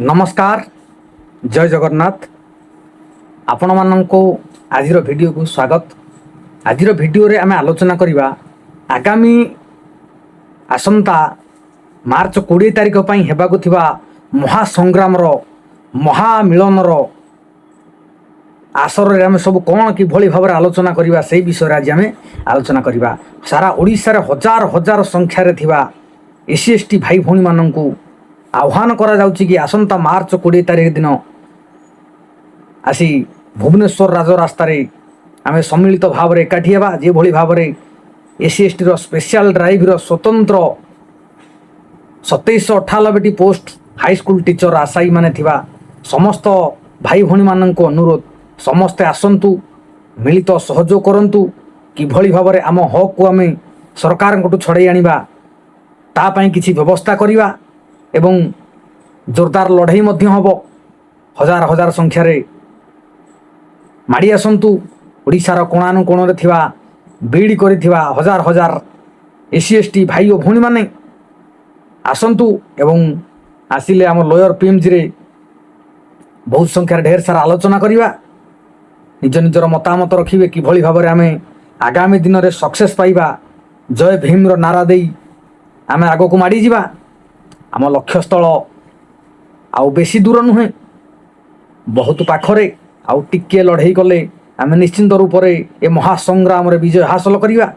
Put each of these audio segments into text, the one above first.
नमस्कार जय जगन्नाथ आपण मानक आज वीडियो को स्वागत। आज वीडियो रे आम आलोचना करवा आगामी आसंता मार्च 20 तारिख पर हेबाकु थिबा महासंग्राम महामिलन आसर रे आम सब कौन कि भाव आलोचना करवा से विषय आज आम आलोचना करवा। सारा ओडिशा रे हजार हजार संख्यार थिबा एससी एसटी भाई भौणी माननकु आह्वान करा जाउची कि आसंता मार्च 20 तारिख दिन आसी भुवनेश्वर राजरास्ता आम सम्मिलित भाव में एकाठी हेबा। जे भली भाव में एससी एसटी स्पेशल ड्राइव स्वतंत्र 2798 पोस्ट हाईस्कूल टीचर आशायी माने थिबा समस्त भाई भौणी माननको अनुरोध समस्ते आसंतु मिलित सहयोग करंतु कि भली भाव में आम हक को आम सरकार को छड़े आनिबा ता पई किछि व्यवस्था करिबा एवं जोरदार लड़ाई मध्य हब। हजार हजार संख्यार माड़ी आसंतु ओडिशार कोणानुकोण रे थिबा बीड़ी करिथिबा हजार हजार एससी एसटी भाई और भौणी माने आसंतु एवं आसिले आम लॉयर पीएमजी रे बहुत संख्यार ढेर सारा आलोचना करिबा। निज निजर मतामत रखिबे कि भली भाव में आम आगामी दिन में सक्सेस पाइबा। जय भीम रो नारा देई आम आग को माड़ी जिबा। आम लक्ष्यस्थल आउ बेसी दूर नुहे बहुत पाखरे आउ टिके लड़ाई कले आम निश्चिंत रूप से ए महासंग्राम रे विजय हासिल करिबा।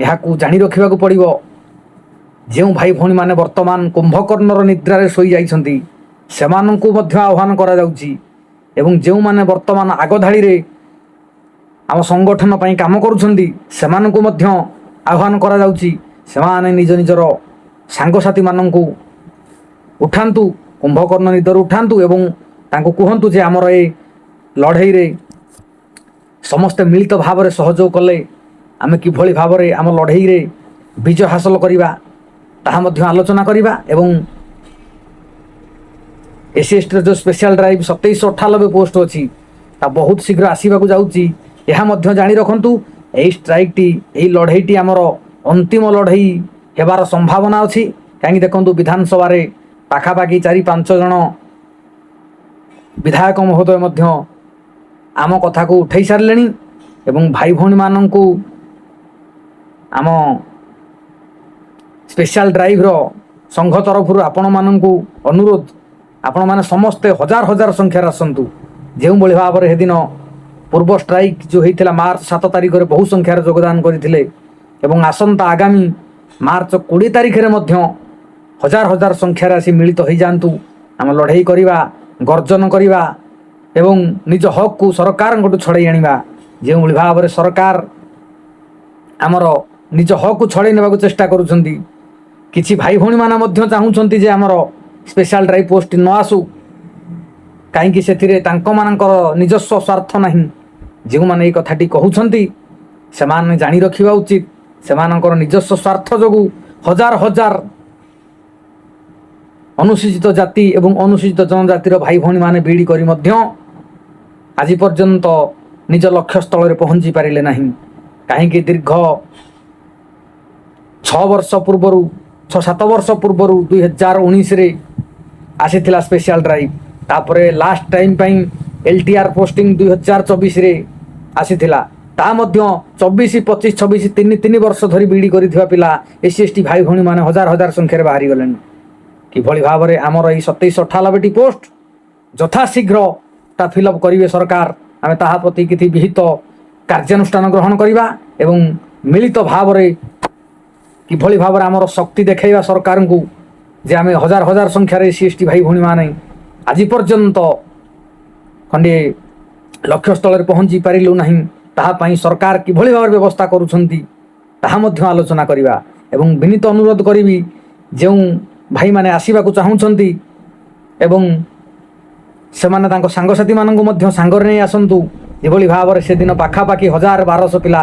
एहाकू जानी रखिबा को पड़िबो। जेउ भाई भौणी माने वर्तमान कुंभकर्णर निद्रा रे सोई जाइछंती सेमानंकु मध्य आह्वान करा जाउची एवं जेउ माने वर्तमान आग धाड़ी रे आम संगठन पई काम करूछंती सेमानंकु मध्य आह्वान करा जाउची सेमाने निज निजर सांगसाथी मानंकु उठांतु कुंभकर्ण निदर उठांतु एवं तांको कहंतु जे आमर ए लड़ाई रे समस्ते मिलित भाव में सहयोग कले आम किभली भाव में आम लड़ाई रे विजय हासिल करिबा ताहा मध्य आलोचना करिबा। एवं एससी एसटी जो स्पेशल ड्राइव 2798 पोस्ट अच्छी ता बहुत शीघ्र आसवाक जाऊँगी। यह मध्य जानी रखंतु एई स्ट्राइक टी एई लड़ाई टी आमर अंतिम लड़ाई हेबार संभावना अच्छी। कहीं देखु विधानसभा रे पाखापाखि 4-5 जन विधायक महोदय मध्य आम कथा को उठाई सारे एवं भाई भौणी मानंकु आम स्पेशल ड्राइव रो संघ तरफ आपण मानंकु अनुरोध आपण माने समस्ते हजार हजार संख्यार आसंतु। जो भली भाव में हेदिन पूर्व स्ट्राइक जो होता मार्च 7 तारिख में बहु संख्यार योगदान करते एवं आसंता आगामी मार्च 20 तारिख में मध्य हजार हजार संख्यार आसी मिलित हो जातु। आम लड़ाई करवा गर्जन करवा एवं निज हक को सरकार को छड़े आनिबा। जो भली भाव में सरकार आमर निज हक को छड़े नेबाक चेष्टा करुछंती किछि भाई भौणी माने मध्य चाहूछंती जे आमर स्पेशल ड्राइव पोस्ट न आसु कहीं से निजस्व स्वार्थ नहीं। जो मैंने ये कथाटी कहउछंती सेमाने जानी रखिबा उचित। सेमानकर निजस्व स्वार्थ जोगु हजार हजार अनुसूचित जाति एवं अनुसूचित जनजातिर भाई भौणी माने बीड़ी करी मध्य आज पर्यंत निज लक्ष्य स्थल रे पहुंची पारिले नहीं। कहीं दीर्घ 6 वर्ष पूर्वर 6-7 वर्ष पूर्वर 2019 रे आसीथिला स्पेशल ड्राइव तापरे लास्ट टाइम पई एलटीआर पोस्टिंग 2024 रे आसीथिला ता मध्य 24 25 26 3 वर्ष धरी बीड़ी करिथिबा पिला एससी एसटी भाई भौणी माने हजार हजार संख्यार बाहरी गलेन। किभली भाव में आमर ये 2798 पोस्ट यथाशीघ्र ता फिलअप करिवे सरकार आमे ताहा प्रति किछि विहित कार्यानुष्ठान ग्रहण करिबा एवं मिलित भाव में किभली भाव में आमर शक्ति देखाइबा सरकार को जे आमे हजार हजार संख्यार एससी एसटी भाई भौणी माने आज पर्यंत खंडे लक्ष्य स्थल रे पहुंची पारिलु नहीं। ताहा पई सरकार किभली भाव व्यवस्था करूछंती ताहा मध्य आलोचना करिबा एवं विनीत अनुरोध करिबी जेउ भाई माने आसीबाकू चाहूछंती एवं सेमाने तांको सांगसाथी मानंकु मध्य सांगरे नै आसंतु। एभली भाव में से दिन पाखापाखि 1000-1200 पिला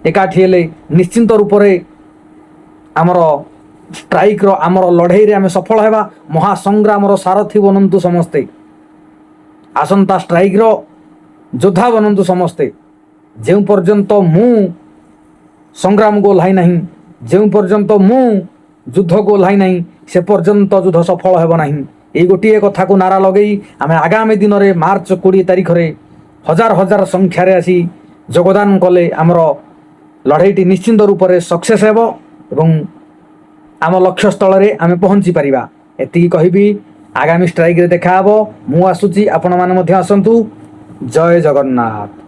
एकाठी हेले निश्चिंत रूप से आमर स्ट्राइक रो आमर लड़ाई रे आमे सफल हेबा। महासंग्राम रो सारथी बनंतु समस्ते आसंता स्ट्राइक रो योद्धा बनंतु समस्ते। जो पर्यंत मु संग्राम को ओह्लाई नहीं जो पर्यंत मु युद्ध को ओह्लाई नहीं से पर्यंत युद्ध सफल हेब नहीं। এই ଗୋଟିଏ କଥାକୁ ନାରା ଲଗେଇ ଆମେ ଆଗାମୀ ଦିନରେ ମାର୍ଚ୍ଚ 20 ତାରିଖରେ ହଜାର ହଜାର ସଂଖ୍ୟାରେ ଆସି ଯୋଗଦାନ କଲେ ଆମର ଲଢ଼େଇଟି ନିଶ୍ଚିନ୍ତ ରୂପରେ ସକ୍ସେସ୍ ହେବ ଏବଂ ଆମ ଲକ୍ଷ୍ୟସ୍ଥଳରେ ଆମେ ପହଞ୍ଚି ପାରିବା। ଏତିକି କହିବି। ଆଗାମୀ ଷ୍ଟ୍ରାଇକ୍ରେ ଦେଖା ହେବ। ମୁଁ ଆସୁଛି, ଆପଣମାନେ ମଧ୍ୟ ଆସନ୍ତୁ। ଜୟ ଜଗନ୍ନାଥ।